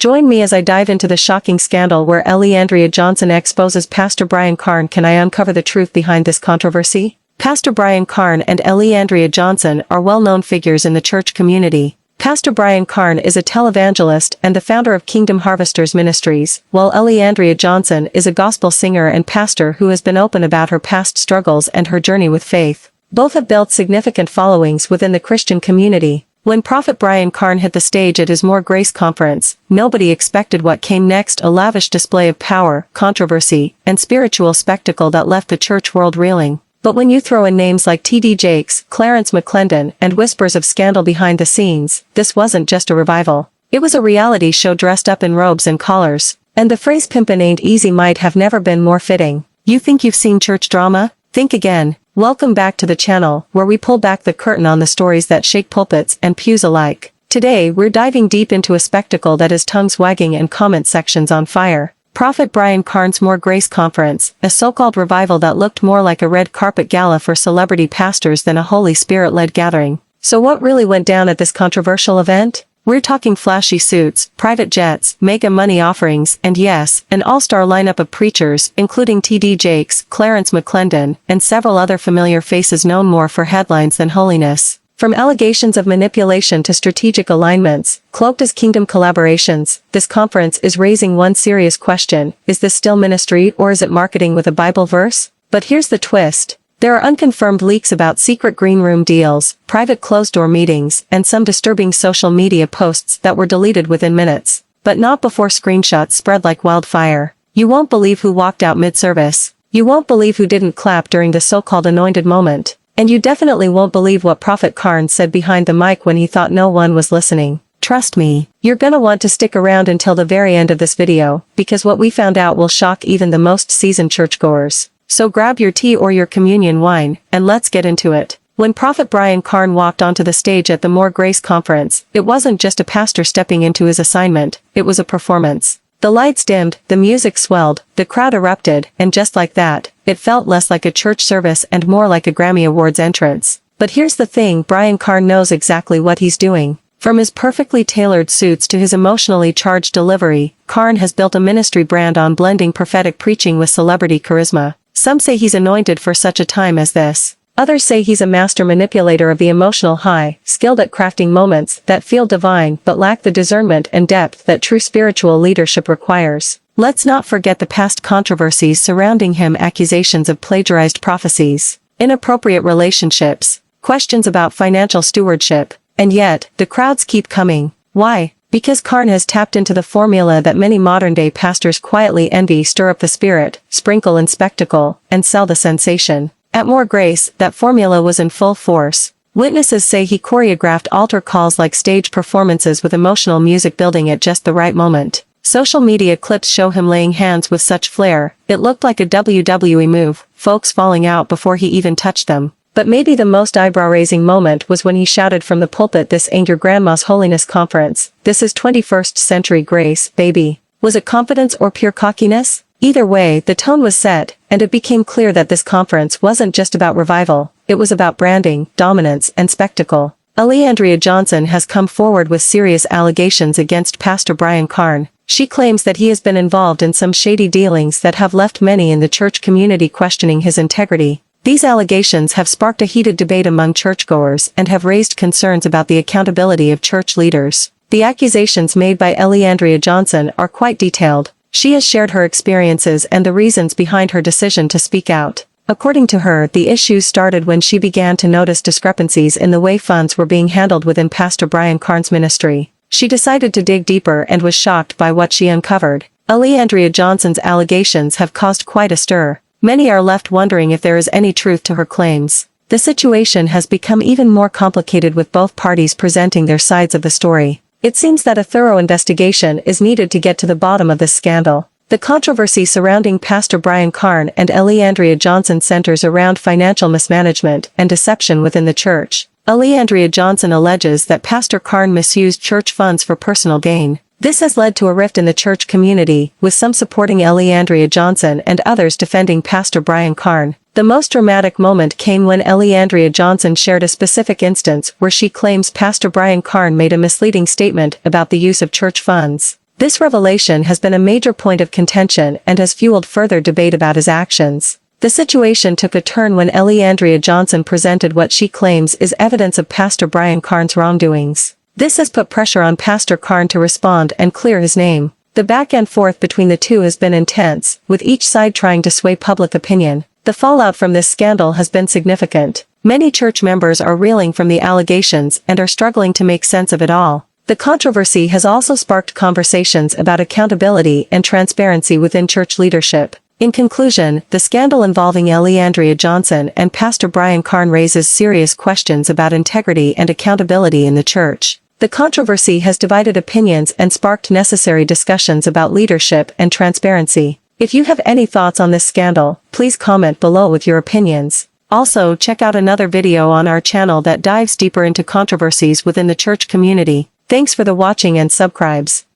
Join me as I dive into the shocking scandal where Andrea Johnson exposes Pastor Brian Carn. Can I uncover the truth behind this controversy? Pastor Brian Carn and Andrea Johnson are well-known figures in the church community. Pastor Brian Carn is a televangelist and the founder of Kingdom Harvesters Ministries, while Andrea Johnson is a gospel singer and pastor who has been open about her past struggles and her journey with faith. Both have built significant followings within the Christian community. When Prophet Brian Carn hit the stage at his More Grace conference, nobody expected what came next: a lavish display of power, controversy, and spiritual spectacle that left the church world reeling. But when you throw in names like T.D. Jakes, Clarence McClendon, and whispers of scandal behind the scenes, this wasn't just a revival. It was a reality show dressed up in robes and collars. And the phrase "pimpin' ain't easy" might have never been more fitting. You think you've seen church drama? Think again. Welcome back to the channel, where we pull back the curtain on the stories that shake pulpits and pews alike. Today we're diving deep into a spectacle that has tongues wagging and comment sections on fire. Prophet Brian Carn's More Grace Conference, a so-called revival that looked more like a red carpet gala for celebrity pastors than a Holy Spirit-led gathering. So what really went down at this controversial event? We're talking flashy suits, private jets, mega money offerings, and yes, an all-star lineup of preachers, including T.D. Jakes, Clarence McClendon, and several other familiar faces known more for headlines than holiness. From allegations of manipulation to strategic alignments, cloaked as kingdom collaborations, this conference is raising one serious question: is this still ministry or is it marketing with a Bible verse? But here's the twist. There are unconfirmed leaks about secret green room deals, private closed-door meetings, and some disturbing social media posts that were deleted within minutes. But not before screenshots spread like wildfire. You won't believe who walked out mid-service. You won't believe who didn't clap during the so-called anointed moment. And you definitely won't believe what Prophet Carn said behind the mic when he thought no one was listening. Trust me, you're gonna want to stick around until the very end of this video, because what we found out will shock even the most seasoned churchgoers. So grab your tea or your communion wine, and let's get into it. When Prophet Brian Carn walked onto the stage at the More Grace conference, it wasn't just a pastor stepping into his assignment, it was a performance. The lights dimmed, the music swelled, the crowd erupted, and just like that, it felt less like a church service and more like a Grammy Awards entrance. But here's the thing: Brian Carn knows exactly what he's doing. From his perfectly tailored suits to his emotionally charged delivery, Carn has built a ministry brand on blending prophetic preaching with celebrity charisma. Some say he's anointed for such a time as this. Others say he's a master manipulator of the emotional high, skilled at crafting moments that feel divine but lack the discernment and depth that true spiritual leadership requires. Let's not forget the past controversies surrounding him: accusations of plagiarized prophecies, inappropriate relationships, questions about financial stewardship. And yet, the crowds keep coming. Why? Because Carn has tapped into the formula that many modern-day pastors quietly envy: stir up the spirit, sprinkle in spectacle, and sell the sensation. At More Grace, that formula was in full force. Witnesses say he choreographed altar calls like stage performances with emotional music building at just the right moment. Social media clips show him laying hands with such flair, it looked like a WWE move, folks falling out before he even touched them. But maybe the most eyebrow-raising moment was when he shouted from the pulpit, "This ain't your grandma's holiness conference. This is 21st century grace, baby." Was it confidence or pure cockiness? Either way, the tone was set, and it became clear that this conference wasn't just about revival, it was about branding, dominance, and spectacle. Andrea Johnson has come forward with serious allegations against Pastor Brian Carn. She claims that he has been involved in some shady dealings that have left many in the church community questioning his integrity. These allegations have sparked a heated debate among churchgoers and have raised concerns about the accountability of church leaders. The accusations made by Andrea Johnson are quite detailed. She has shared her experiences and the reasons behind her decision to speak out. According to her, the issues started when she began to notice discrepancies in the way funds were being handled within Pastor Brian Carn's ministry. She decided to dig deeper and was shocked by what she uncovered. Andrea Johnson's allegations have caused quite a stir. Many are left wondering if there is any truth to her claims. The situation has become even more complicated with both parties presenting their sides of the story. It seems that a thorough investigation is needed to get to the bottom of this scandal. The controversy surrounding Pastor Brian Carn and Andrea Johnson centers around financial mismanagement and deception within the church. Andrea Johnson alleges that Pastor Carn misused church funds for personal gain. This has led to a rift in the church community, with some supporting Andrea Johnson and others defending Pastor Brian Carn. The most dramatic moment came when Andrea Johnson shared a specific instance where she claims Pastor Brian Carn made a misleading statement about the use of church funds. This revelation has been a major point of contention and has fueled further debate about his actions. The situation took a turn when Andrea Johnson presented what she claims is evidence of Pastor Brian Carn's wrongdoings. This has put pressure on Pastor Carn to respond and clear his name. The back and forth between the two has been intense, with each side trying to sway public opinion. The fallout from this scandal has been significant. Many church members are reeling from the allegations and are struggling to make sense of it all. The controversy has also sparked conversations about accountability and transparency within church leadership. In conclusion, the scandal involving Andrea Johnson and Pastor Brian Carn raises serious questions about integrity and accountability in the church. The controversy has divided opinions and sparked necessary discussions about leadership and transparency. If you have any thoughts on this scandal, please comment below with your opinions. Also, check out another video on our channel that dives deeper into controversies within the church community. Thanks for the watching and subscribes.